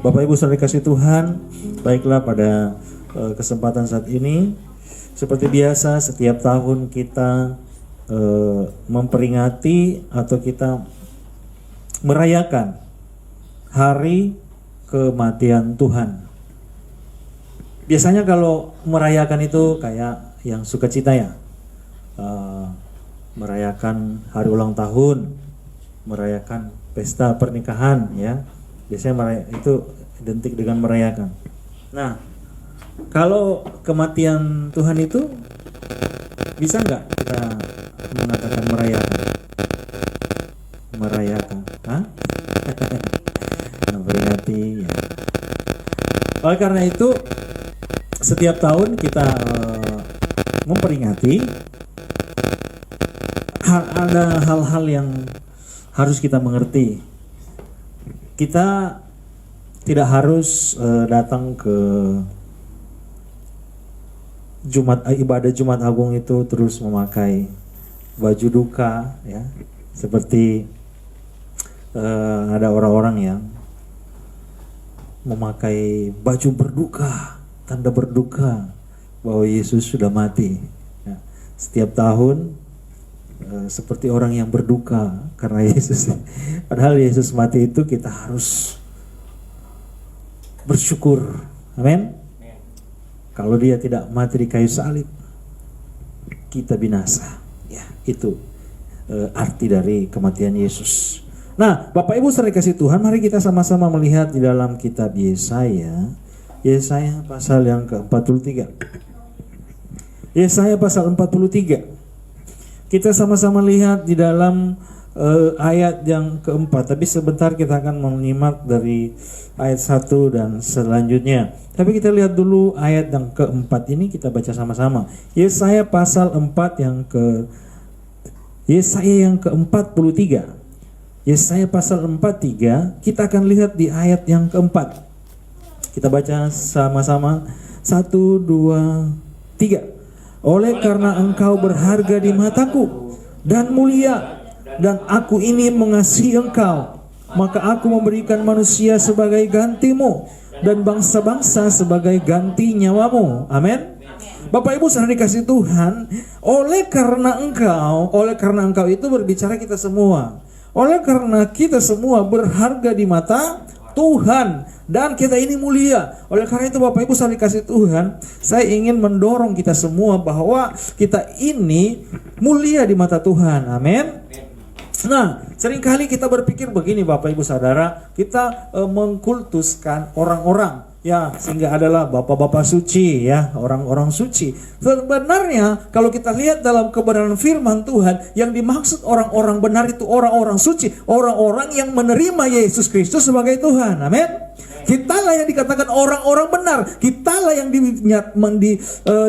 Bapak Ibu saudara kasih Tuhan, baiklah pada kesempatan saat ini, seperti biasa setiap tahun kita memperingati atau kita merayakan hari kematian Tuhan. Biasanya kalau merayakan itu kayak yang sukacita ya, merayakan hari ulang tahun, merayakan pesta pernikahan ya. Biasanya itu identik dengan merayakan. Nah, kalau kematian Tuhan itu bisa nggak kita mengatakan merayakan? Merayakan, memperingati ya. Oleh karena itu, setiap tahun kita memperingati, ada hal-hal yang harus kita mengerti. Kita tidak harus datang ke ibadah Jumat Agung itu terus memakai baju duka ya, seperti ada orang-orang yang memakai baju berduka, tanda berduka bahwa Yesus sudah mati ya. Setiap tahun seperti orang yang berduka karena Yesus. Padahal Yesus mati itu kita harus bersyukur. Amin. Kalau dia tidak mati di kayu salib, kita binasa. Ya, itu arti dari kematian Yesus. Nah, Bapak Ibu saudara kasih Tuhan, mari kita sama-sama melihat di dalam kitab Yesaya pasal yang ke-43. Yesaya pasal 43. Kita sama-sama lihat di dalam ayat yang keempat. Tapi sebentar kita akan menyimak dari ayat 1 dan selanjutnya. Tapi kita lihat dulu ayat yang keempat ini, kita baca sama-sama. Yesaya pasal 4 Yesaya yang ke-43. Yesaya pasal 43, kita akan lihat di ayat yang keempat. Kita baca sama-sama. 1, 2, 3. Oleh karena engkau berharga di mataku dan mulia, dan aku ini mengasihi engkau, maka aku memberikan manusia sebagai gantimu dan bangsa-bangsa sebagai ganti nyawamu. Amin. Bapak Ibu saudara dikasih Tuhan, oleh karena engkau itu berbicara kita semua. Oleh karena kita semua berharga di mata Tuhan dan kita ini mulia. Oleh karena itu Bapak Ibu saudara dikasih Tuhan, saya ingin mendorong kita semua bahwa kita ini mulia di mata Tuhan. Amin. Nah, seringkali kita berpikir begini Bapak Ibu saudara, kita mengkultuskan orang-orang ya, sehingga adalah bapak-bapak suci ya, orang-orang suci. Sebenarnya kalau kita lihat dalam kebenaran firman Tuhan, yang dimaksud orang-orang benar itu orang-orang suci, orang-orang yang menerima Yesus Kristus sebagai Tuhan. Amin. Kitalah yang dikatakan orang-orang benar, kitalah yang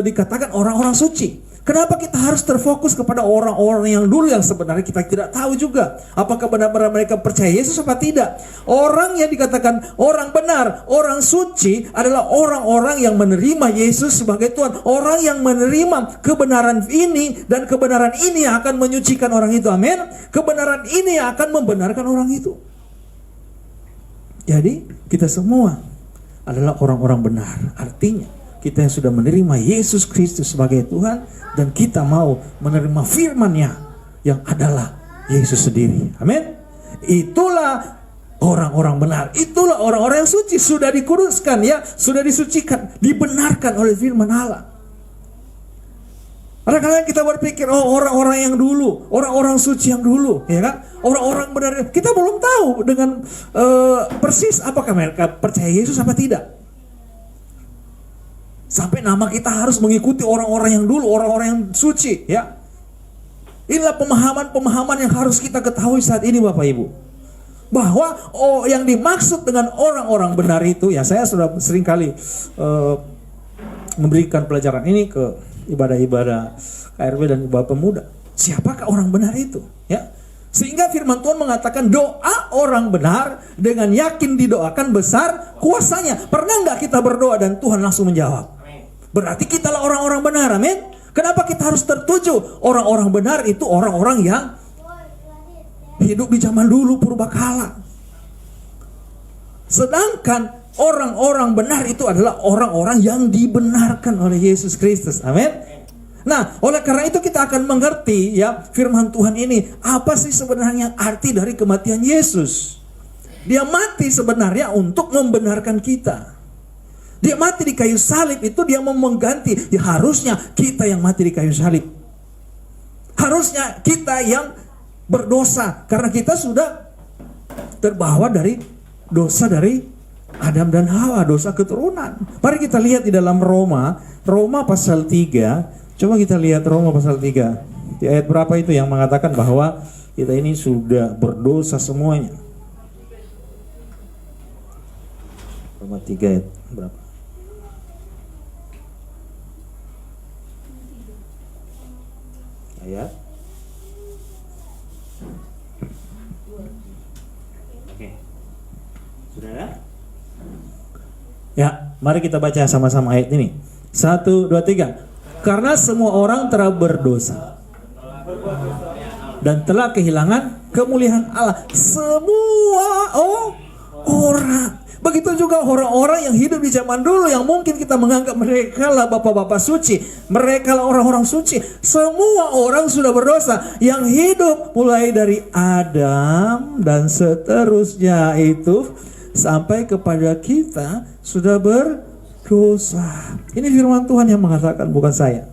dikatakan orang-orang suci. Kenapa kita harus terfokus kepada orang-orang yang dulu yang sebenarnya kita tidak tahu juga apakah benar-benar mereka percaya Yesus apa tidak? Orang yang dikatakan orang benar, orang suci adalah orang-orang yang menerima Yesus sebagai Tuhan. Orang yang menerima kebenaran ini, dan kebenaran ini akan menyucikan orang itu. Amin. Kebenaran ini akan membenarkan orang itu. Jadi kita semua adalah orang-orang benar. Artinya kita yang sudah menerima Yesus Kristus sebagai Tuhan, dan kita mau menerima firman-Nya yang adalah Yesus sendiri. Amin. Itulah orang-orang benar. Itulah orang-orang yang suci, sudah dikuduskan ya, sudah disucikan, dibenarkan oleh firman Allah. Kadang-kadang kita berpikir, oh orang-orang yang dulu, orang-orang suci yang dulu, ya kan? Orang-orang benar. Kita belum tahu dengan persis apakah mereka percaya Yesus apa tidak. Sampai nama kita harus mengikuti orang-orang yang dulu, orang-orang yang suci ya. Inilah pemahaman-pemahaman yang harus kita ketahui saat ini Bapak Ibu. Bahwa yang dimaksud dengan orang-orang benar itu, ya saya sudah seringkali memberikan pelajaran ini ke ibadah-ibadah KRW dan ibadah pemuda. Siapakah orang benar itu? Ya. Sehingga firman Tuhan mengatakan doa orang benar dengan yakin didoakan besar kuasanya. Pernah nggak kita berdoa dan Tuhan langsung menjawab? Berarti kitalah orang-orang benar. Amin. Kenapa kita harus tertuju? Orang-orang benar itu orang-orang yang hidup di zaman dulu purbakala. Sedangkan orang-orang benar itu adalah orang-orang yang dibenarkan oleh Yesus Kristus. Amin. Nah, oleh karena itu kita akan mengerti ya firman Tuhan ini. Apa sih sebenarnya arti dari kematian Yesus? Dia mati sebenarnya untuk membenarkan kita. Dia mati di kayu salib itu dia mau mengganti. Ya harusnya kita yang mati di kayu salib. Harusnya kita yang berdosa. Karena kita sudah terbawa dari dosa dari Adam dan Hawa, dosa keturunan. Mari kita lihat di dalam Roma pasal 3. Coba kita lihat Roma pasal 3. Di ayat berapa itu yang mengatakan bahwa kita ini sudah berdosa semuanya. Roma 3 ayat berapa? Ayat. Oke. Sudah ada? Ya, mari kita baca sama-sama ayat ini. 1, 2, 3. Karena semua orang telah berdosa dan telah kehilangan kemuliaan Allah. Semua orang. Begitu juga orang-orang yang hidup di zaman dulu yang mungkin kita menganggap mereka lah bapak-bapak suci, mereka lah orang-orang suci. Semua orang sudah berdosa. Yang hidup mulai dari Adam dan seterusnya itu sampai kepada kita sudah berdosa. Ini firman Tuhan yang mengatakan, bukan saya.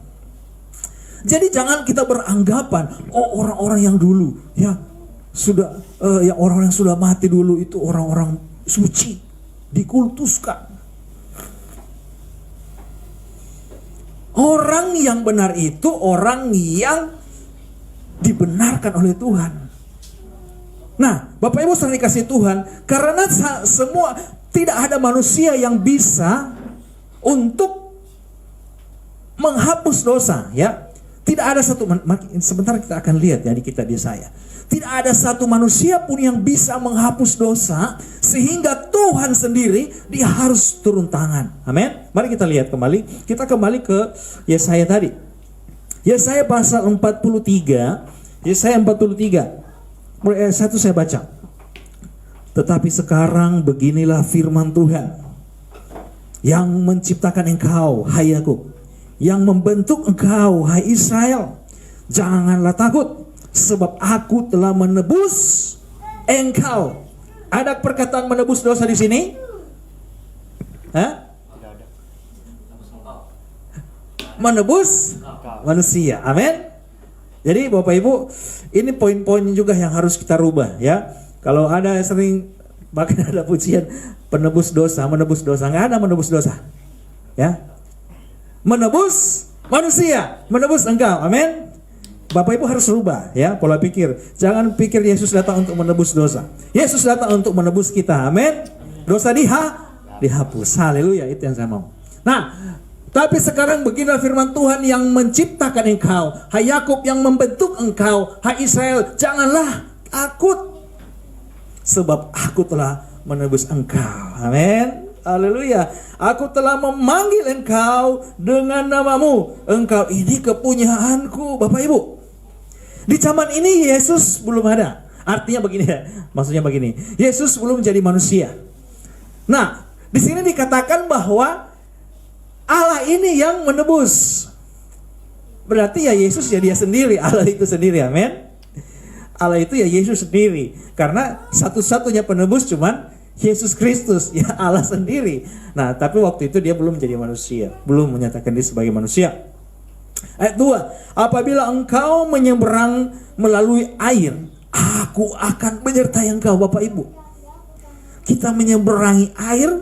Jadi jangan kita beranggapan orang-orang yang dulu ya sudah yang orang yang sudah mati dulu itu orang-orang suci, dikultuskan. Orang yang benar itu orang yang dibenarkan oleh Tuhan. Nah, Bapak Ibu saudara dikasih Tuhan, karena semua tidak ada manusia yang bisa untuk menghapus dosa, ya. Tidak ada satu, sebentar kita akan lihat ya di kitab Yesaya. Tidak ada satu manusia pun yang bisa menghapus dosa sehingga Tuhan sendiri dia harus turun tangan. Amin. Mari kita lihat kembali. Kita kembali ke Yesaya tadi. Yesaya pasal 43. Yesaya 43. Mulai ayat 1 saya baca. Tetapi sekarang beginilah firman Tuhan yang menciptakan engkau, hai Yakub, yang membentuk engkau, hai Israel. Janganlah takut, sebab aku telah menebus engkau. Ada perkataan menebus dosa di sini? Hah? Menebus manusia. Amin. Jadi Bapak Ibu, ini poin-poin juga yang harus kita rubah ya. Kalau ada sering bahkan ada pujian menebus dosa, nggak ada menebus dosa. Ya. Menebus manusia, menebus engkau. Amin. Bapak Ibu harus rubah ya pola pikir. Jangan pikir Yesus datang untuk menebus dosa. Yesus datang untuk menebus kita. Amin. Dosa dihapus. Haleluya, itu yang saya mau. Nah, tapi sekarang beginilah firman Tuhan yang menciptakan engkau, hai Yakub, yang membentuk engkau, hai Israel. Janganlah takut, sebab aku telah menebus engkau. Amin. Haleluya. Aku telah memanggil engkau dengan namamu. Engkau ini kepunyaanku. Bapak Ibu, di zaman ini Yesus belum ada. Artinya begini ya. Maksudnya begini. Yesus belum menjadi manusia. Nah, di sini dikatakan bahwa Allah ini yang menebus. Berarti ya Yesus ya dia sendiri. Allah itu sendiri. Amin. Allah itu ya Yesus sendiri. Karena satu-satunya penebus cuman Yesus Kristus, ya Allah sendiri. Nah, tapi waktu itu dia belum menjadi manusia, belum menyatakan diri sebagai manusia. Ayat 2, apabila engkau menyeberang melalui air, aku akan menyertai engkau. Bapak Ibu, kita menyeberangi air,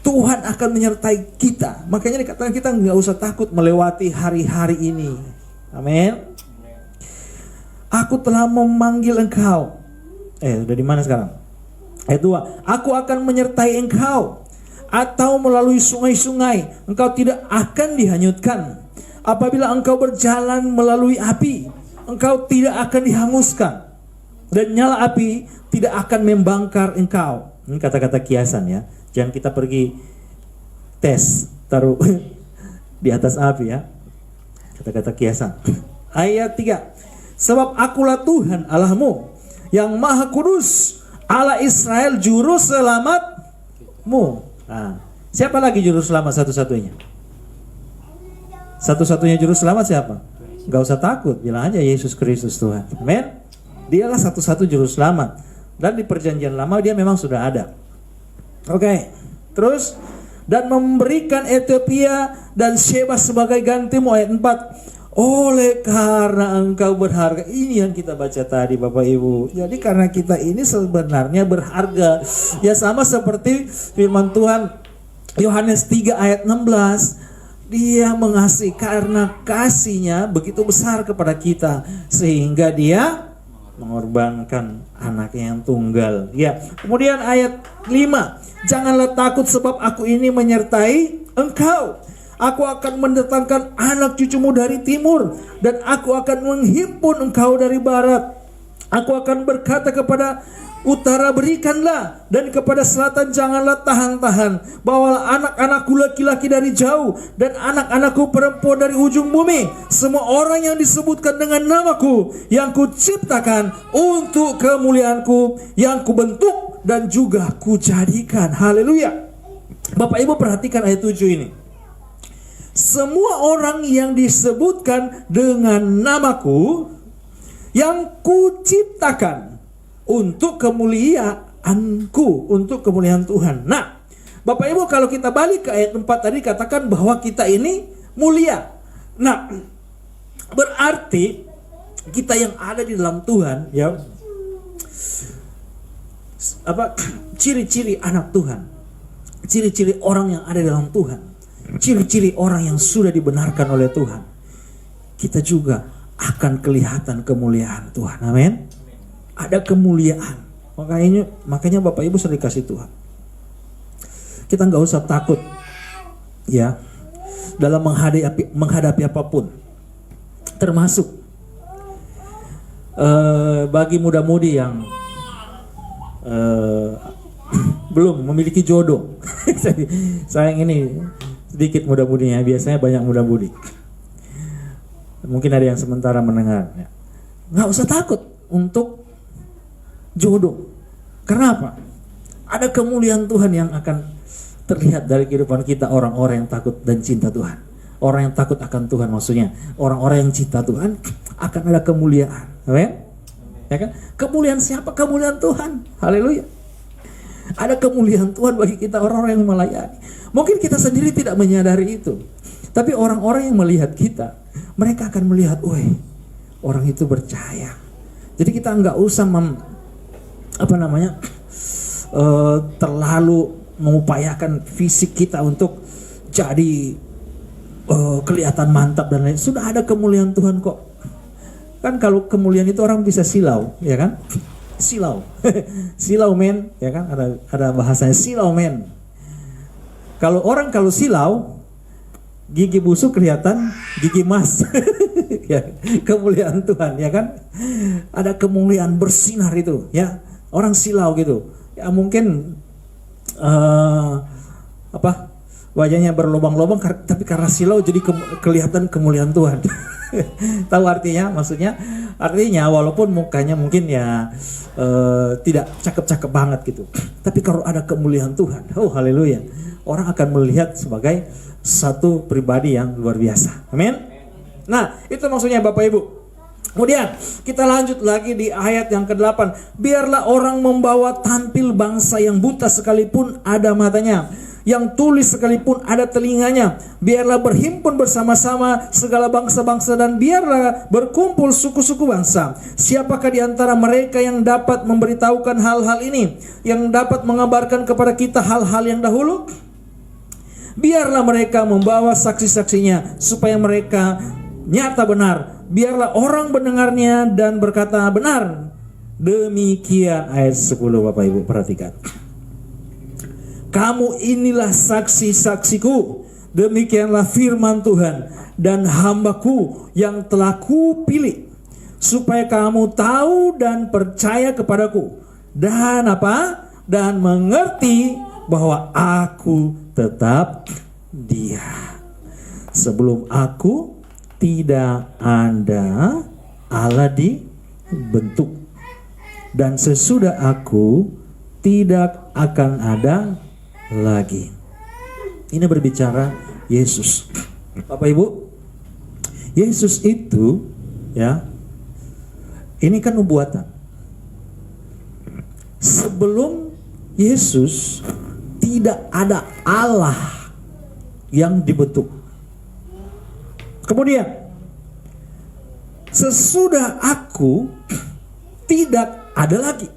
Tuhan akan menyertai kita. Makanya dikatakan kita nggak usah takut melewati hari-hari ini. Amin. Aku telah memanggil engkau. Udah di mana sekarang? Ayat 2, aku akan menyertai engkau, atau melalui sungai-sungai engkau tidak akan dihanyutkan. Apabila engkau berjalan melalui api, engkau tidak akan dihanguskan, dan nyala api tidak akan membakar engkau. Ini kata-kata kiasan ya. Jangan kita pergi tes taruh di atas api ya. Kata-kata kiasan. Ayat 3, sebab akulah Tuhan Allahmu yang Maha Kudus, Allah Israel, juru selamat Nah, siapa lagi juru selamat satu-satunya? Satu-satunya juru selamat siapa? Gak usah takut, bilang aja Yesus Kristus Tuhan. Amin. Dialah satu-satu juru selamat. Dan di perjanjian lama dia memang sudah ada. Oke. Terus, dan memberikan Ethiopia dan Sheba sebagai gantimu, ayat 4. Oleh karena engkau berharga. Ini yang kita baca tadi Bapak Ibu. Jadi karena kita ini sebenarnya berharga. Ya sama seperti firman Tuhan Yohanes 3 ayat 16. Dia mengasihi karena kasihnya begitu besar kepada kita. Sehingga dia mengorbankan anaknya yang tunggal. Ya. Kemudian ayat 5. Janganlah takut sebab aku ini menyertai engkau. Aku akan mendatangkan anak cucumu dari timur, dan aku akan menghimpun engkau dari barat. Aku akan berkata kepada utara, berikanlah, dan kepada selatan janganlah tahan-tahan. Bawalah anak-anakku laki-laki dari jauh, dan anak-anakku perempuan dari ujung bumi. Semua orang yang disebutkan dengan namaku, yang kuciptakan untuk kemuliaanku, yang kubentuk dan juga kujadikan. Haleluya. Bapak Ibu perhatikan ayat 7 ini. Semua orang yang disebutkan dengan namaku, yang kuciptakan untuk kemuliaanku, untuk kemuliaan Tuhan. Nah, Bapak Ibu kalau kita balik ke ayat 4 tadi katakan bahwa kita ini mulia. Nah, berarti kita yang ada di dalam Tuhan, ya, ciri-ciri anak Tuhan, ciri-ciri orang yang ada dalam Tuhan, ciri-ciri orang yang sudah dibenarkan oleh Tuhan, kita juga akan kelihatan kemuliaan Tuhan. Amin. Ada kemuliaan. Makanya Bapak Ibu sering kasih Tuhan. Kita nggak usah takut, ya, dalam menghadapi apapun, termasuk bagi muda-mudi yang belum memiliki jodoh. Sayang ini sedikit muda-mudinya, biasanya banyak muda-mudi. Mungkin ada yang sementara mendengar. Nggak usah takut untuk jodoh. Karena apa? Ada kemuliaan Tuhan yang akan terlihat dari kehidupan kita, orang-orang yang takut dan cinta Tuhan. Orang yang takut akan Tuhan, maksudnya orang-orang yang cinta Tuhan akan ada kemuliaan. Amin? Ya kan? Kemuliaan siapa? Kemuliaan Tuhan. Haleluya. Ada kemuliaan Tuhan bagi kita, orang-orang yang melayani. Mungkin kita sendiri tidak menyadari itu, tapi orang-orang yang melihat kita, mereka akan melihat, woi, orang itu percaya. Jadi kita nggak usah terlalu mengupayakan fisik kita untuk jadi kelihatan mantap dan lain. Sudah ada kemuliaan Tuhan kok. Kan kalau kemuliaan itu orang bisa silau, ya kan? Silau. Silau men, ya kan? Ada bahasanya silau men. Kalau silau, gigi busuk kelihatan gigi emas. Ya, kemuliaan Tuhan, ya kan? Ada kemuliaan bersinar itu, ya. Orang silau gitu. Ya mungkin wajahnya berlubang-lubang, tapi karena silau jadi kelihatan kemuliaan Tuhan. Tahu artinya? Maksudnya artinya walaupun mukanya mungkin ya tidak cakep-cakep banget gitu, tapi kalau ada kemuliaan Tuhan, oh haleluya, orang akan melihat sebagai satu pribadi yang luar biasa. Amin. Nah, itu maksudnya Bapak Ibu. Kemudian kita lanjut lagi di ayat yang ke-8. Biarlah orang membawa tampil bangsa yang buta sekalipun ada matanya, yang tuli sekalipun ada telinganya. Biarlah berhimpun bersama-sama segala bangsa-bangsa, dan biarlah berkumpul suku-suku bangsa. Siapakah di antara mereka yang dapat memberitahukan hal-hal ini, yang dapat mengabarkan kepada kita hal-hal yang dahulu? Biarlah mereka membawa saksi-saksinya, supaya mereka nyata benar. Biarlah orang mendengarnya dan berkata benar. Demikian ayat 10 Bapak Ibu perhatikan. Kamu inilah saksi-saksiku, demikianlah firman Tuhan, dan hambaku yang telah kupilih, supaya kamu tahu dan percaya kepadaku, dan apa? Dan mengerti bahwa aku tetap Dia. Sebelum aku tidak ada Allah dibentuk, dan sesudah aku tidak akan ada lagi. Ini berbicara Yesus. Bapak Ibu, Yesus itu ya, ini kan nubuatan. Sebelum Yesus tidak ada Allah yang dibentuk. Kemudian sesudah aku tidak ada lagi.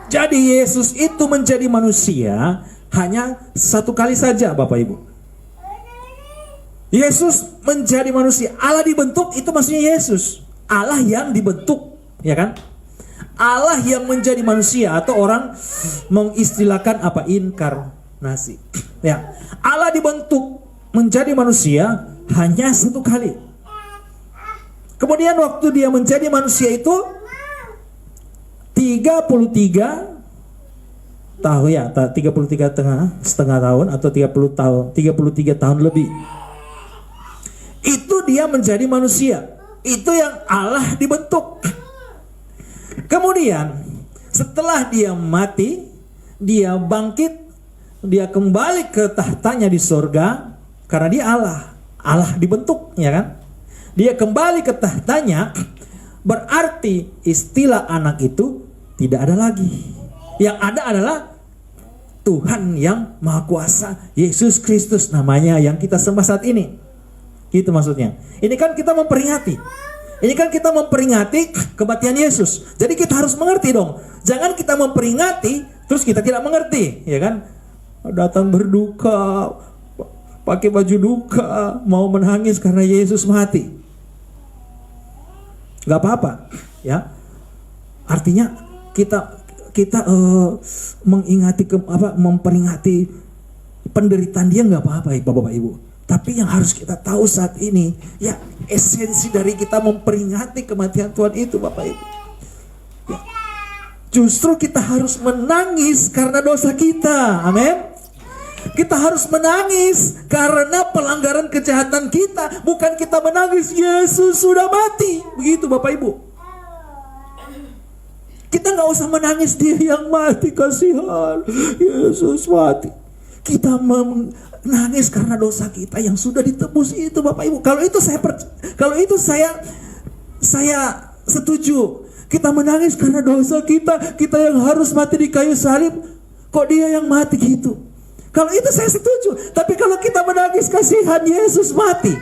Jadi Yesus itu menjadi manusia hanya satu kali saja, Bapak Ibu. Yesus menjadi manusia, Allah dibentuk, itu maksudnya Yesus. Allah yang dibentuk, ya kan? Allah yang menjadi manusia, atau orang mengistilahkan apa? Inkarnasi. Ya, Allah dibentuk menjadi manusia hanya satu kali. Kemudian waktu dia menjadi manusia itu 33 tahun ya, 33 setengah tahun atau 33 tahun lebih. Itu dia menjadi manusia. Itu yang Allah dibentuk. Kemudian setelah dia mati, dia bangkit, dia kembali ke tahtanya di sorga, karena dia Allah. Allah dibentuk, ya kan? Dia kembali ke tahtanya, berarti istilah anak itu tidak ada lagi. Yang ada adalah Tuhan yang Maha Kuasa, Yesus Kristus namanya, yang kita sembah saat ini. Itu maksudnya. Ini kan kita memperingati. Ini kan kita memperingati kematian Yesus. Jadi kita harus mengerti dong. Jangan kita memperingati terus kita tidak mengerti, ya kan? Datang berduka, pakai baju duka, mau menangis karena Yesus mati. Gak apa-apa, ya. Artinya kita mengingati memperingati penderitaan dia, nggak apa-apa ya Bapak Ibu. Tapi yang harus kita tahu saat ini, ya, esensi dari kita memperingati kematian Tuhan itu, Bapak Ibu, ya, justru kita harus menangis karena dosa kita. Amin. Kita harus menangis karena pelanggaran kejahatan kita, bukan kita menangis Yesus sudah mati. Begitu Bapak Ibu. Kita nggak usah menangis dia yang mati, kasihan Yesus mati. Kita menangis karena dosa kita yang sudah ditebus itu, Bapak Ibu. Kalau itu saya setuju. Kita menangis karena dosa kita yang harus mati di kayu salib. Kok dia yang mati gitu? Kalau itu saya setuju. Tapi kalau kita menangis kasihan Yesus mati,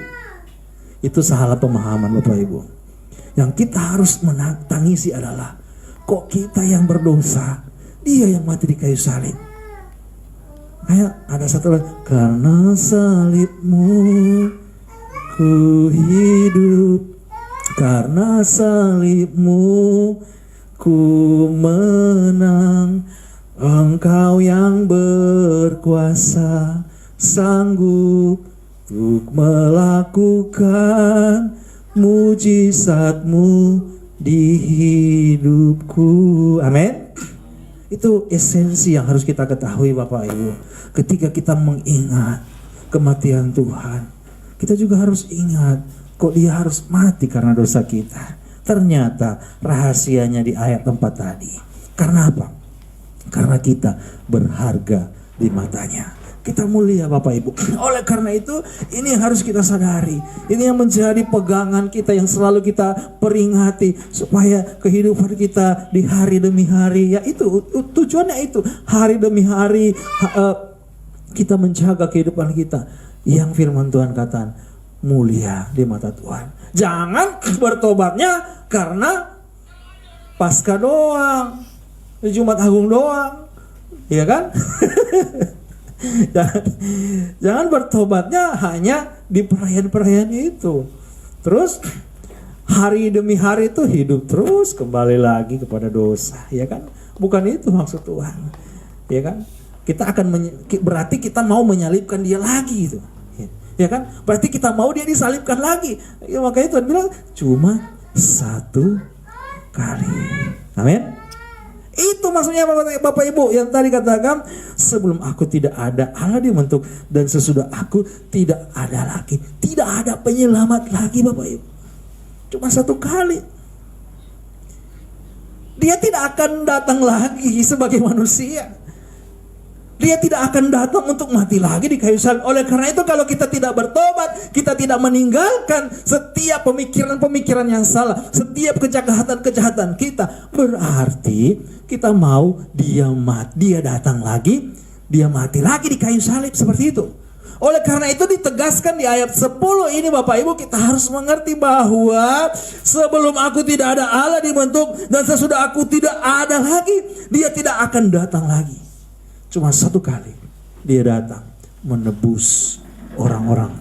itu salah pemahaman, Bapak Ibu. Yang kita harus menangisi adalah, kok kita yang berdosa, dia yang mati di kayu salib. Kayak ada satu lagi, karena salibmu ku hidup, karena salibmu ku menang, engkau yang berkuasa sanggup untuk melakukan mujizatmu di hidupku. Amin. Itu esensi yang harus kita ketahui, Bapak Ibu. Ketika kita mengingat kematian Tuhan, kita juga harus ingat kok dia harus mati karena dosa kita. Ternyata rahasianya di ayat 4 tadi. Karena apa? Karena kita berharga di matanya. Kita mulia, Bapak Ibu. Oleh karena itu, ini yang harus kita sadari. Ini yang menjadi pegangan kita, yang selalu kita peringati, supaya kehidupan kita di hari demi hari, ya itu tujuannya itu. Hari demi hari kita menjaga kehidupan kita. Yang firman Tuhan katakan, mulia di mata Tuhan. Jangan bertobatnya karena Paskah doang, Jumat Agung doang, ya kan? Jangan bertobatnya hanya di perayaan-perayaan itu. Terus hari demi hari itu hidup terus kembali lagi kepada dosa, ya kan? Bukan itu maksud Tuhan, ya kan? Kita akan berarti kita mau menyalibkan dia lagi itu, ya kan? Berarti kita mau dia disalibkan lagi. Ya, makanya Tuhan bilang cuma satu kali. Amin. Itu maksudnya Bapak Ibu yang tadi katakan, sebelum aku tidak ada, Allah dibentuk, dan sesudah aku tidak ada lagi. Tidak ada penyelamat lagi, Bapak Ibu. Cuma satu kali. Dia tidak akan datang lagi sebagai manusia. Dia tidak akan datang untuk mati lagi di kayu salib. Oleh karena itu kalau kita tidak bertobat, kita tidak meninggalkan setiap pemikiran-pemikiran yang salah, setiap kejahatan-kejahatan kita, berarti kita mau dia datang lagi, dia mati lagi di kayu salib, seperti itu. Oleh karena itu ditegaskan di ayat 10 ini Bapak Ibu, kita harus mengerti bahwa sebelum aku tidak ada Allah dibentuk, dan sesudah aku tidak ada lagi, dia tidak akan datang lagi. Cuma satu kali dia datang menebus orang-orang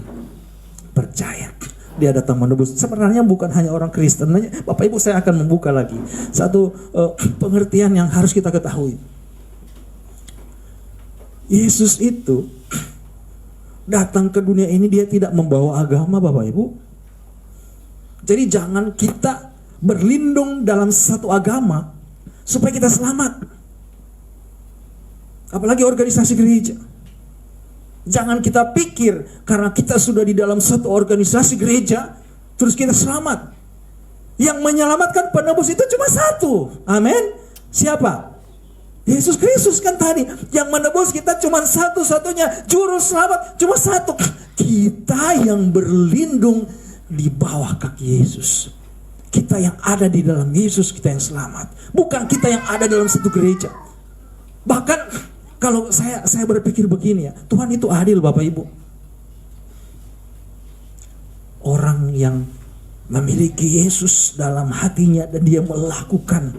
percaya. Dia datang menebus. Sebenarnya bukan hanya orang Kristen. Bapak Ibu, saya akan membuka lagi satu pengertian yang harus kita ketahui. Yesus itu datang ke dunia ini, dia tidak membawa agama Bapak Ibu. Jadi jangan kita berlindung dalam satu agama supaya kita selamat. Apalagi organisasi gereja. Jangan kita pikir karena kita sudah di dalam satu organisasi gereja terus kita selamat. Yang menyelamatkan penebus itu cuma satu. Amin. Siapa? Yesus Kristus kan tadi. Yang menebus kita cuma satu-satunya. Juru selamat cuma satu. Kita yang berlindung di bawah kaki Yesus. Kita yang ada di dalam Yesus, kita yang selamat. Bukan kita yang ada dalam satu gereja. Bahkan kalau saya berpikir begini ya, Tuhan itu adil Bapak Ibu. Orang yang memiliki Yesus dalam hatinya dan dia melakukan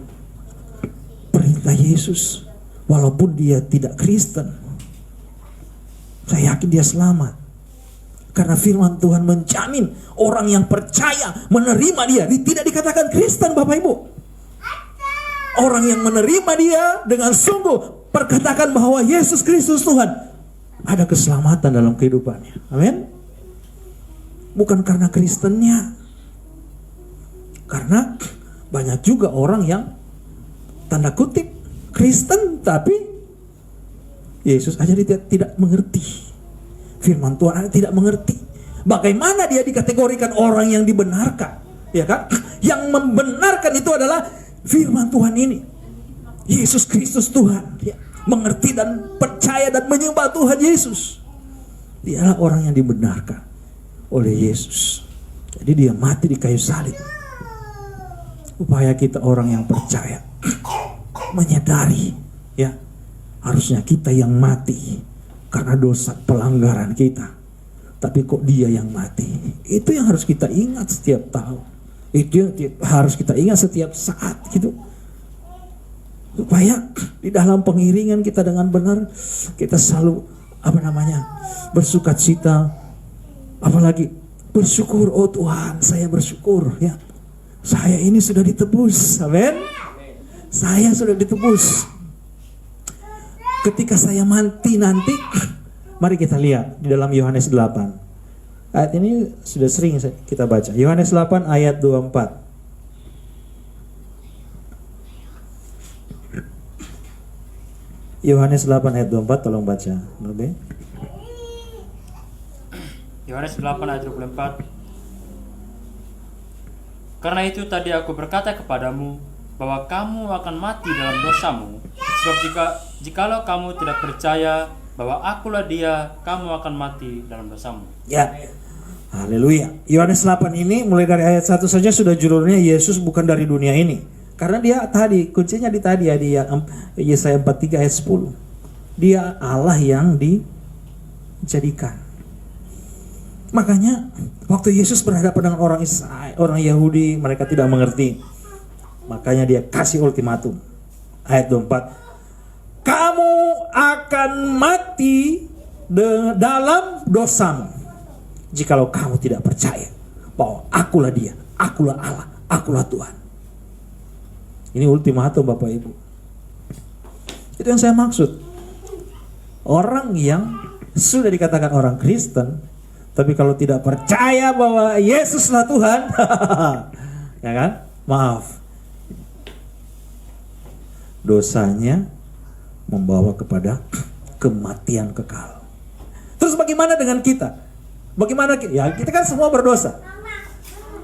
perintah Yesus, walaupun dia tidak Kristen, saya yakin dia selamat. Karena firman Tuhan menjamin orang yang percaya menerima dia, tidak dikatakan Kristen Bapak Ibu. Orang yang menerima dia dengan sungguh perkatakan bahwa Yesus Kristus Tuhan, ada keselamatan dalam kehidupannya. Amin. Bukan karena Kristennya. Karena banyak juga orang yang tanda kutip Kristen tapi Yesus aja dia tidak mengerti. Firman Tuhan aja tidak mengerti. Bagaimana dia dikategorikan orang yang dibenarkan? Ya kan? Yang membenarkan itu adalah firman Tuhan ini. Yesus Kristus Tuhan. Ya. Mengerti dan percaya dan menyembah Tuhan Yesus. Dialah orang yang dibenarkan oleh Yesus. Jadi dia mati di kayu salib. Upaya kita orang yang percaya menyadari, ya, harusnya kita yang mati karena dosa pelanggaran kita. Tapi kok dia yang mati? Itu yang harus kita ingat setiap tahun. Itu yang harus kita ingat setiap saat gitu. Supaya di dalam pengiringan kita dengan benar, kita selalu bersukacita, apalagi bersyukur. Oh Tuhan, saya bersyukur ya, saya ini sudah ditebus. Amin. Saya sudah ditebus. Ketika saya mati nanti, mari kita lihat di dalam Yohanes 8. Ayat ini sudah sering kita baca. Yohanes 8 ayat 24. Yohanes 8 ayat 24, tolong baca. Yohanes 8 ayat 24. Karena itu tadi aku berkata kepadamu bahwa kamu akan mati dalam dosamu. Sebab jikalau kamu tidak percaya bahwa akulah dia, kamu akan mati dalam dosamu. Ya. Haleluya. Yohanes 8 ini mulai dari ayat 1 saja sudah judulnya Yesus bukan dari dunia ini. Karena dia tadi, kuncinya di Yesaya 43 ayat 10. Dia Allah yang dijadikan. Makanya waktu Yesus berhadapan dengan orang Yahudi, mereka tidak mengerti. Makanya dia kasih ultimatum. Ayat 24. Kamu akan mati dalam dosamu jikalau kamu tidak percaya bahwa akulah dia, akulah Allah, akulah Tuhan. Ini ultimatum Bapak Ibu. Itu yang saya maksud. Orang yang sudah dikatakan orang Kristen, tapi kalau tidak percaya bahwa Yesuslah Tuhan, ya kan? Maaf. Dosanya membawa kepada kematian kekal. Terus bagaimana dengan kita? Bagaimana? Ya kita kan semua berdosa.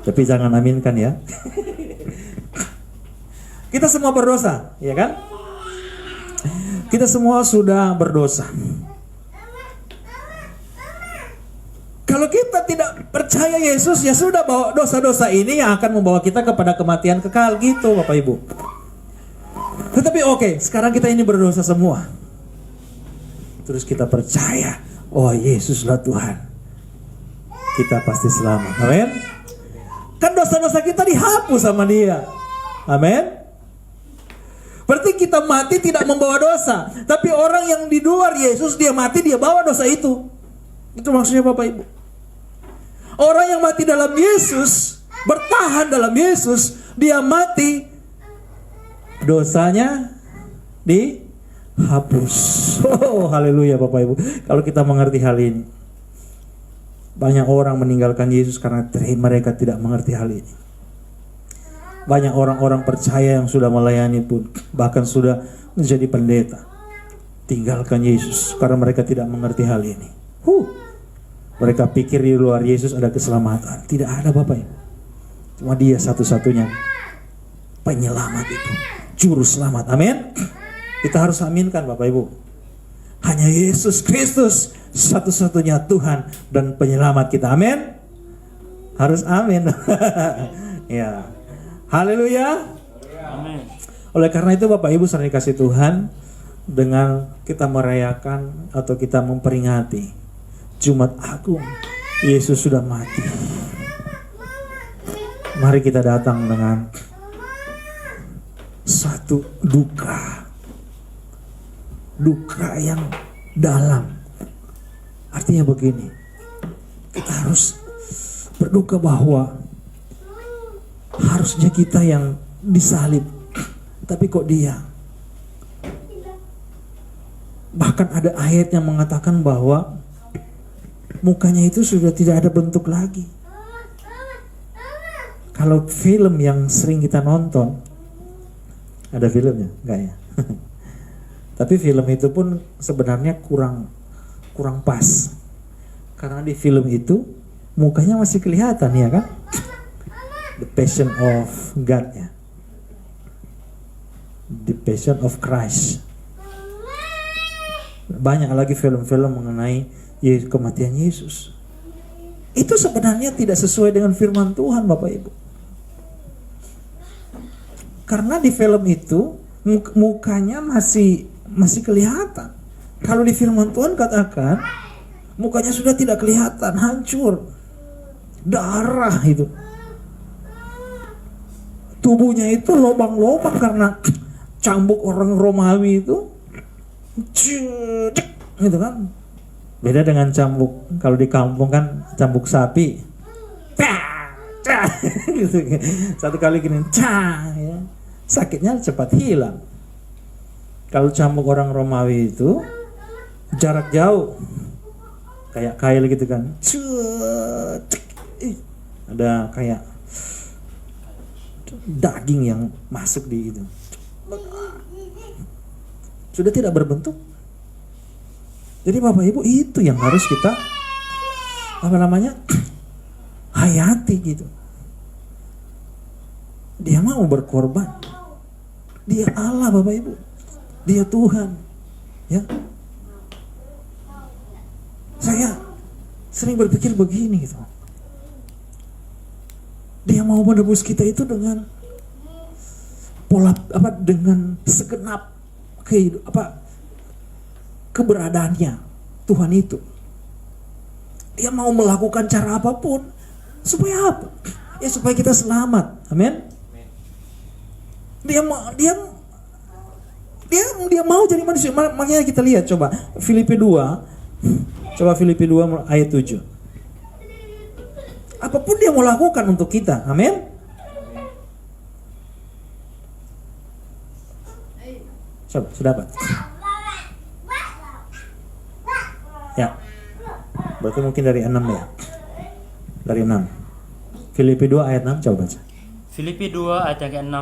Tapi jangan aminkan ya. Kita semua berdosa, ya kan? Kita semua sudah berdosa. Kalau kita tidak percaya Yesus, ya sudah, bawa dosa-dosa ini yang akan membawa kita kepada kematian kekal gitu, Bapak Ibu. Tetapi oke, sekarang kita ini berdosa semua. Terus kita percaya, oh Yesuslah Tuhan. Kita pasti selamat. Amin. Kan dosa-dosa kita dihapus sama Dia. Amin. Berarti kita mati tidak membawa dosa. Tapi orang yang di luar Yesus, dia mati, dia bawa dosa itu. Itu maksudnya Bapak Ibu. Orang yang mati dalam Yesus, bertahan dalam Yesus, dia mati, dosanya dihapus. Oh, haleluya Bapak Ibu. Kalau kita mengerti hal ini. Banyak orang meninggalkan Yesus karena mereka tidak mengerti hal ini. Banyak orang-orang percaya yang sudah melayani pun, bahkan sudah menjadi pendeta, tinggalkan Yesus karena mereka tidak mengerti hal ini. Mereka pikir di luar Yesus ada keselamatan. Tidak ada Bapak Ibu. Cuma Dia satu-satunya penyelamat itu, juru selamat. Amin. Kita harus aminkan Bapak Ibu. Hanya Yesus Kristus satu-satunya Tuhan dan penyelamat kita. Amin. Harus amin. Ya. Haleluya. Amin. Oleh karena itu Bapak Ibu saudara dikasih Tuhan, dengan kita merayakan atau kita memperingati Jumat Agung, Yesus sudah mati. Mari kita datang dengan satu duka yang dalam. Artinya begini, kita harus berduka bahwa harusnya kita yang disalib, tapi kok Dia. Bahkan ada ayat yang mengatakan bahwa mukanya itu sudah tidak ada bentuk lagi. Kalau film yang sering kita nonton, ada filmnya? Enggak ya? Tapi film itu pun sebenarnya kurang pas. Karena di film itu mukanya masih kelihatan ya kan? The Passion of God ya. The Passion of Christ. Banyak lagi film-film mengenai kematian Yesus. Itu sebenarnya tidak sesuai dengan firman Tuhan Bapak Ibu. Karena di film itu mukanya masih kelihatan. Kalau di firman Tuhan katakan mukanya sudah tidak kelihatan, hancur. Darah itu. Tubuhnya itu lobang-lobang karena cambuk orang Romawi itu. Gitu kan. Beda dengan cambuk, kalau di kampung kan cambuk sapi. Gitu. Satu kali gini, ya. Sakitnya cepat hilang. Kalau cambuk orang Romawi itu jarak jauh. Kayak kail gitu kan. Ada kayak daging yang masuk di itu. Sudah tidak berbentuk. Jadi Bapak Ibu itu yang harus kita hayati gitu. Dia mau berkorban. Dia Allah Bapak Ibu. Dia Tuhan. Ya. Saya sering berpikir begini gitu. Dia mau menebus kita itu dengan dengan segenap keberadaannya Tuhan itu. Dia mau melakukan cara apapun supaya apa? Ya supaya kita selamat. Amin. Dia mau jadi manusia. Makanya kita lihat coba Filipi 2. Coba Filipi 2 ayat 7. Apapun Dia mau lakukan untuk kita. Amin. Coba, sudah dapat? Ya. Berarti mungkin dari 6 ya. Dari 6. Filipi 2 ayat 6 coba baca. Filipi 2 ayat yang ke-6.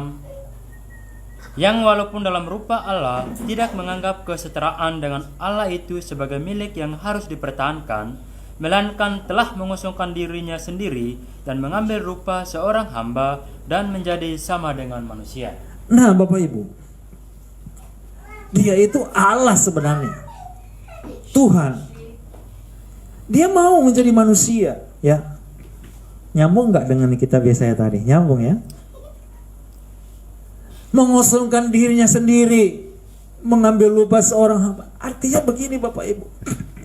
Yang walaupun dalam rupa Allah tidak menganggap kesetaraan dengan Allah itu sebagai milik yang harus dipertahankan, melainkan telah mengosongkan dirinya sendiri dan mengambil rupa seorang hamba dan menjadi sama dengan manusia. Nah, Bapak Ibu, Dia itu Allah sebenarnya, Tuhan. Dia mau menjadi manusia, ya. Nyambung nggak dengan kita biasanya tadi? Nyambung ya. Mengosongkan dirinya sendiri, mengambil lupa seorang hamba. Artinya begini Bapak Ibu,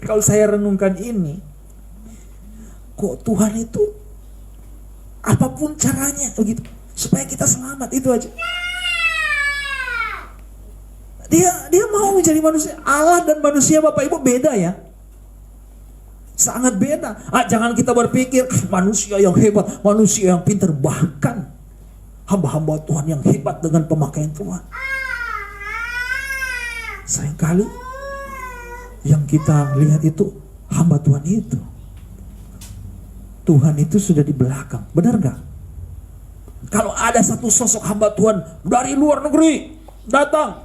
kalau saya renungkan ini, kok Tuhan itu apapun caranya begitu supaya kita selamat, itu aja. Dia mau menjadi manusia. Allah dan manusia Bapak Ibu beda ya. Sangat beda. Jangan kita berpikir manusia yang hebat, manusia yang pintar. Bahkan hamba-hamba Tuhan yang hebat dengan pemakaian Tuhan. Seringkali yang kita lihat itu hamba Tuhan itu. Tuhan itu sudah di belakang. Benar gak? Kalau ada satu sosok hamba Tuhan dari luar negeri datang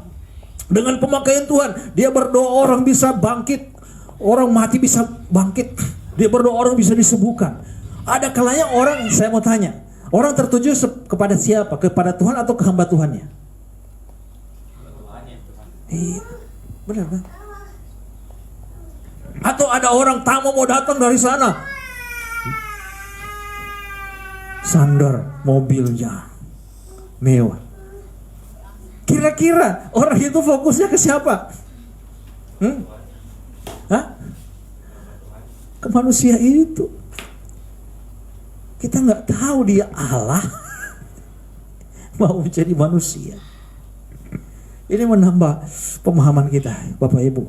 dengan pemakaian Tuhan, dia berdoa orang bisa bangkit. Orang mati bisa bangkit. Dia berdoa orang bisa disembuhkan. Ada kalanya orang, saya mau tanya, orang tertuju kepada siapa? Kepada Tuhan atau ke hamba Tuhannya? Iya, benar kan? Atau ada orang tamu mau datang dari sana, sandar mobilnya mewah. Kira-kira orang itu fokusnya ke siapa? Ke manusia itu. Kita nggak tahu dia Allah mau menjadi manusia. Ini menambah pemahaman kita Bapak Ibu,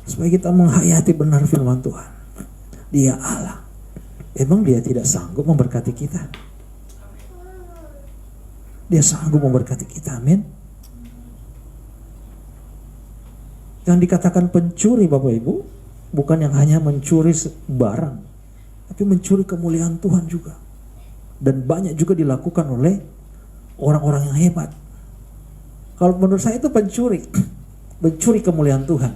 supaya kita menghayati benar firman Tuhan. Dia Allah. Emang dia tidak sanggup memberkati kita? Dia sanggup memberkati kita, amin. Yang dikatakan pencuri Bapak Ibu, bukan yang hanya mencuri barang, tapi mencuri kemuliaan Tuhan juga. Dan banyak juga dilakukan oleh orang-orang yang hebat. Kalau menurut saya itu pencuri, mencuri kemuliaan Tuhan.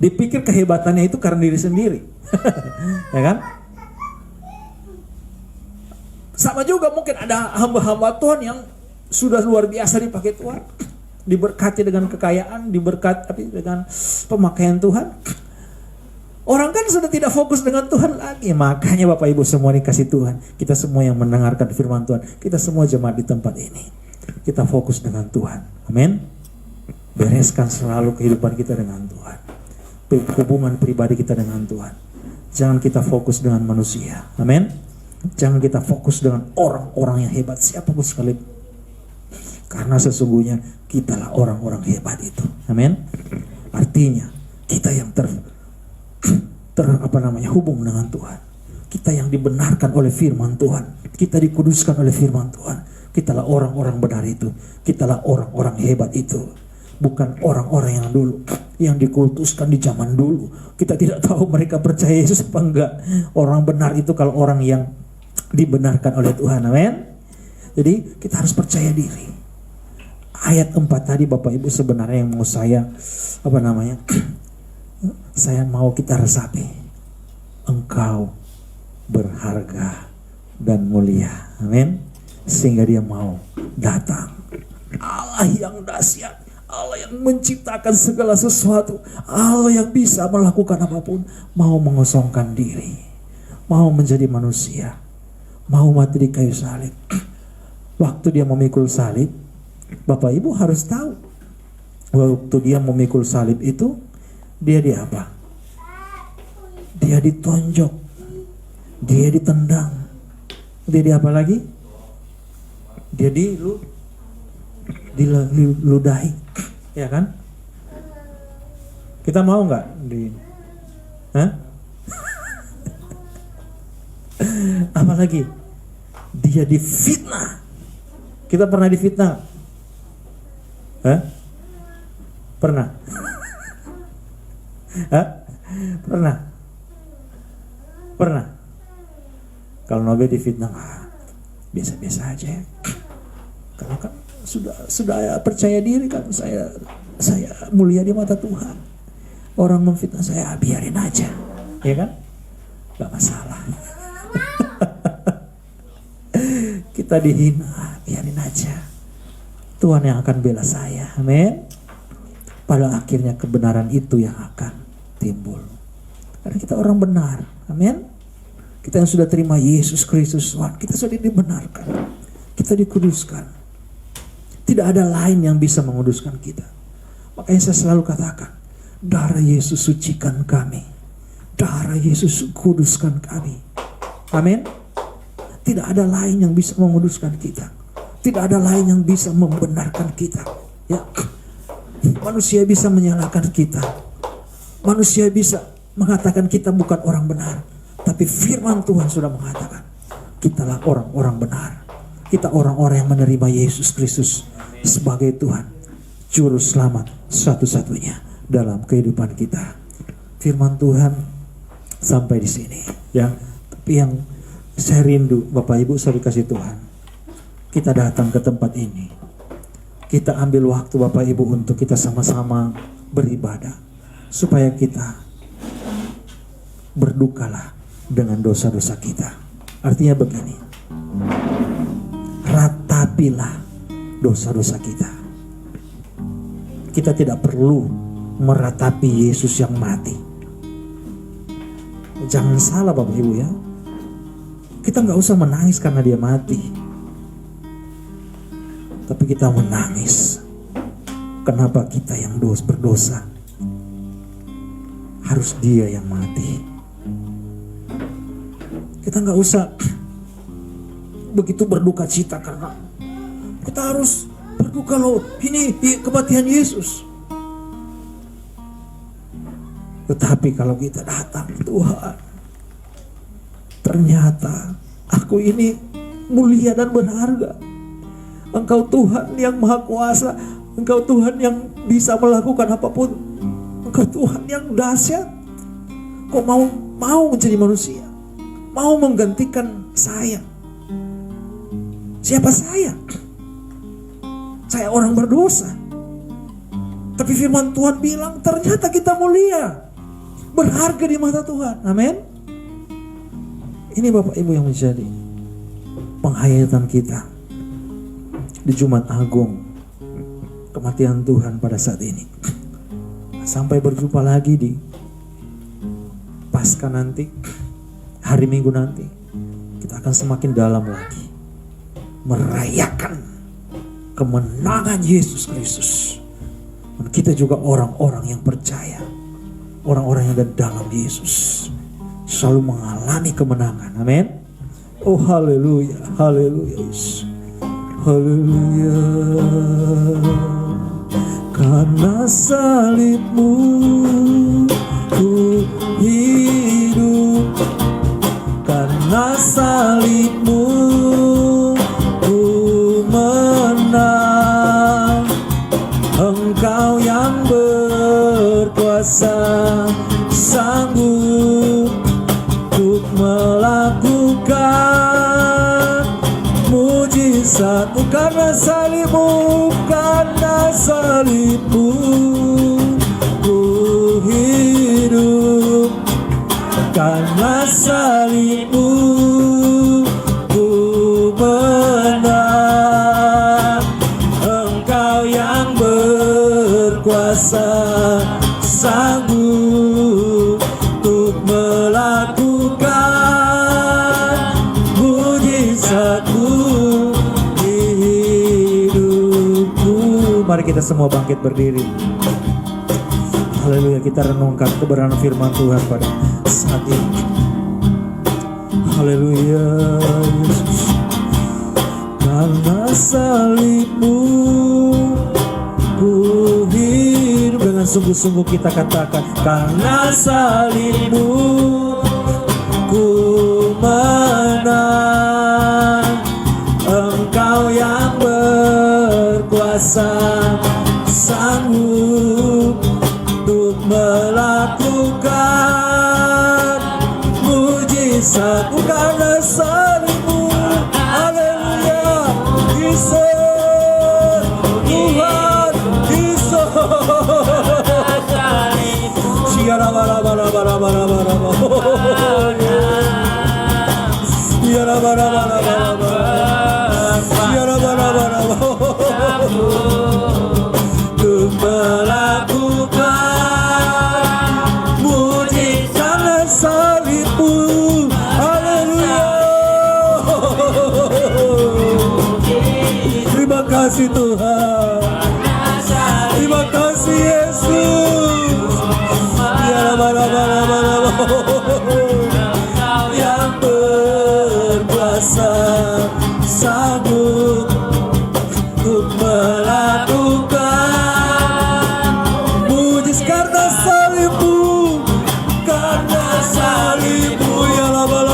Dipikir kehebatannya itu karena diri sendiri. Ya kan? Sama juga mungkin ada hamba-hamba Tuhan yang sudah luar biasa dipakai Tuhan, diberkati dengan kekayaan, diberkati dengan pemakaian Tuhan. Orang kan sudah tidak fokus dengan Tuhan lagi. Makanya Bapak Ibu semua dikasih Tuhan, kita semua yang mendengarkan firman Tuhan, kita semua jemaat di tempat ini, kita fokus dengan Tuhan. Amin. Bereskan selalu kehidupan kita dengan Tuhan, hubungan pribadi kita dengan Tuhan. Jangan kita fokus dengan manusia. Amin. Jangan kita fokus dengan orang-orang yang hebat siapapun sekali, karena sesungguhnya kitalah orang-orang hebat itu. Amin. Artinya kita yang hubung dengan Tuhan, kita yang dibenarkan oleh firman Tuhan, kita dikuduskan oleh firman Tuhan, kitalah orang-orang benar itu, kitalah orang-orang hebat itu. Bukan orang-orang yang dulu, yang dikultuskan di zaman dulu. Kita tidak tahu mereka percaya Yesus apa enggak. Orang benar itu kalau orang yang dibenarkan oleh Tuhan. Amin. Jadi kita harus percaya diri. Ayat 4 tadi Bapak Ibu sebenarnya yang mau saya saya mau kita resapi. Engkau berharga dan mulia. Amin. Sehingga dia mau datang. Allah yang dahsyat, Allah yang menciptakan segala sesuatu, Allah yang bisa melakukan apapun, mau mengosongkan diri, mau menjadi manusia, mau mati di kayu salib. Waktu dia memikul salib, Bapak Ibu harus tahu, waktu dia memikul salib itu, dia di apa? Dia ditonjok, dia ditendang, dia di apa lagi? Dia diludahi, ya kan? Kita mau nggak apalagi dia difitnah. Kita pernah difitnah? Pernah? Pernah? Kalau Nobe difitnah, biasa-biasa aja ya. Karena kan sudah percaya diri kan, saya mulia di mata Tuhan. Orang memfitnah saya, biarin aja, ya kan? Gak masalah. Kita dihina, biarin aja. Tuhan yang akan bela saya, amin. pada akhirnya kebenaran itu yang akan timbul. Karena kita orang benar, amin. Kita yang sudah terima Yesus Kristus Tuhan, kita sudah dibenarkan, kita dikuduskan. Tidak ada lain yang bisa menguduskan kita. Makanya saya selalu katakan, darah Yesus sucikan kami, darah Yesus kuduskan kami, amin. Tidak ada lain yang bisa menguduskan kita, tidak ada lain yang bisa membenarkan kita. Ya, manusia bisa menyalahkan kita, manusia bisa mengatakan kita bukan orang benar. Tapi firman Tuhan sudah mengatakan, kitalah orang-orang benar. Kita orang-orang yang menerima Yesus Kristus sebagai Tuhan, Juru Selamat satu-satunya dalam kehidupan kita. Firman Tuhan sampai di sini. Ya, tapi yang saya rindu, Bapak Ibu saudara kasih Tuhan, kita datang ke tempat ini. Kita ambil waktu Bapak Ibu untuk kita sama-sama beribadah. Supaya kita berdukalah dengan dosa-dosa kita. Artinya begini, ratapilah dosa-dosa kita. Kita tidak perlu meratapi Yesus yang mati. Jangan salah Bapak Ibu ya. Kita gak usah menangis karena dia mati. Tapi kita menangis kenapa kita yang berdosa harus dia yang mati. Kita gak usah begitu berduka cita karena kita harus berduka loh, ini kematian Yesus. Tetapi kalau kita datang, Tuhan, ternyata aku ini mulia dan berharga. Engkau Tuhan yang maha kuasa, Engkau Tuhan yang bisa melakukan apapun, Engkau Tuhan yang dahsyat. Kok mau menjadi manusia, mau menggantikan saya. Siapa saya? Saya orang berdosa. Tapi firman Tuhan bilang ternyata kita mulia, berharga di mata Tuhan. Amin. Ini Bapak Ibu yang menjadi penghayatan kita di Jumat Agung kematian Tuhan pada saat ini. Sampai berjumpa lagi di Paskah nanti, hari Minggu nanti, kita akan semakin dalam lagi merayakan kemenangan Yesus Kristus. Dan kita juga orang-orang yang percaya, orang-orang yang ada dalam Yesus selalu mengalami kemenangan. Amin. Oh haleluya, haleluya, haleluya. Karena salibmu ku hidup, karena salibmu ku menang. Engkau yang berkuasa, sanggup untuk melakukan mujizat. Karena salibmu, karena salibmu ku hidup, karena salibmu ku menang. Engkau yang berkuasa, sanggup untuk melakukan mujizatmu di hidupku. Mari kita semua bangkit berdiri. Haleluya, kita renungkan kebenaran firman Tuhan pada saat ini. Haleluya, Yesus. Karena salibmu ku hidup. Dengan sungguh-sungguh kita katakan, karena salibmu ku menang. Engkau yang berkuasa, sanggup untuk melakukan mujizat. Karena salibmu, haleluya, Yesus, Tuhan Yesus. Siara bara bara bara bara bara, siara bara bara bara, siara bara bara bara. Untuk melakukan kasih Tuhan. Terima kasih Yesus. Yang berkuasa sanggup untuk melakukan mujizat karena salibmu, karena salibmu. Ya lama.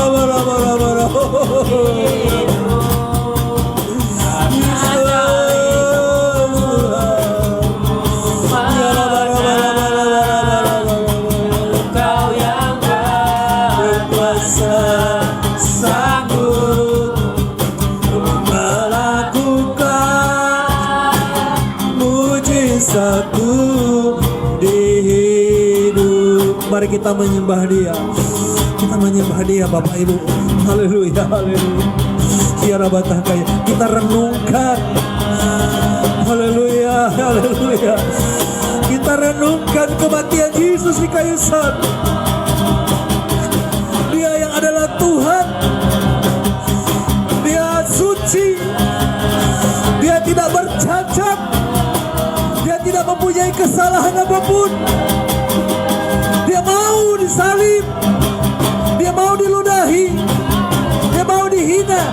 Sanggup melakukan mujizatku di hidup. Mari kita menyembah Dia. Kita menyembah Dia, Bapak Ibu. Haleluya, haleluya. Biar kaya kita renungkan. Haleluya, haleluya. Kita renungkan kematian Yesus di kayu salib. Dia yang adalah Tuhan. Dia suci. Dia tidak bercacat. Dia tidak mempunyai kesalahan apapun. Dia mau disalib. Dia mau diludahi. Dia mau dihina.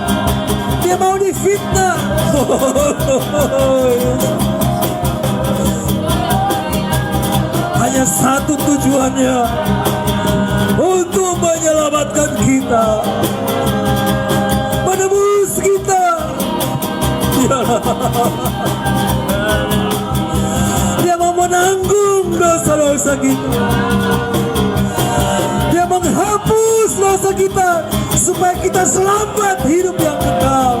Dia mau difitnah. Hanya satu tujuannya, untuk menyelamatkan kita, menebus kita. Dia mau menanggung dosa-dosa kita. Dia menghapus dosa kita supaya kita selamat hidup yang kekal.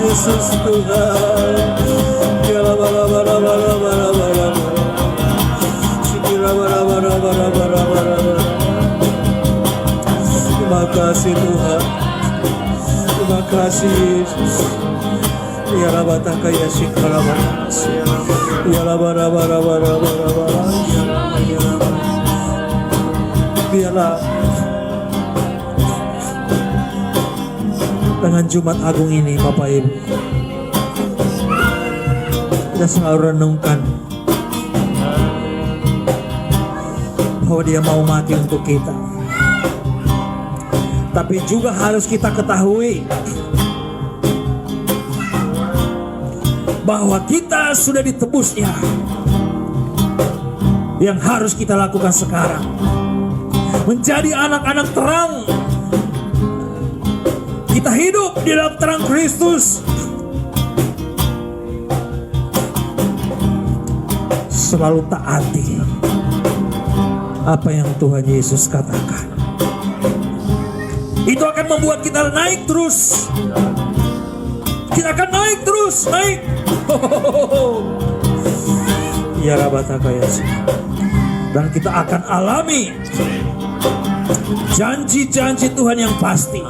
Yesus Tuhan. Terima kasih Tuhan. Terima kasih Yesus. Ya rabataka ya shikaraba. Ya rabarabara. Biarlah dengan Jumat Agung ini, Bapak Ibu, kita selalu renungkan bahwa Dia mau mati untuk kita. Tapi juga harus kita ketahui bahwa kita sudah ditebusnya. Yang harus kita lakukan sekarang, menjadi anak-anak terang. Kita hidup di dalam terang Kristus. Selalu taati apa yang Tuhan Yesus katakan. Itu akan membuat kita naik terus. Kita akan naik terus, naik. Ya rabataka ya. Dan kita akan alami janji-janji Tuhan yang pasti.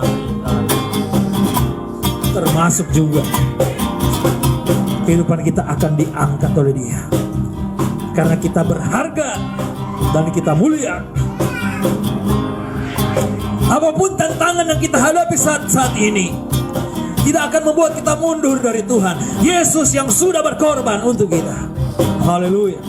Termasuk juga kehidupan kita akan diangkat oleh Dia, karena kita berharga dan kita mulia. Apapun tantangan yang kita hadapi saat ini tidak akan membuat kita mundur dari Tuhan Yesus yang sudah berkorban untuk kita. Haleluya.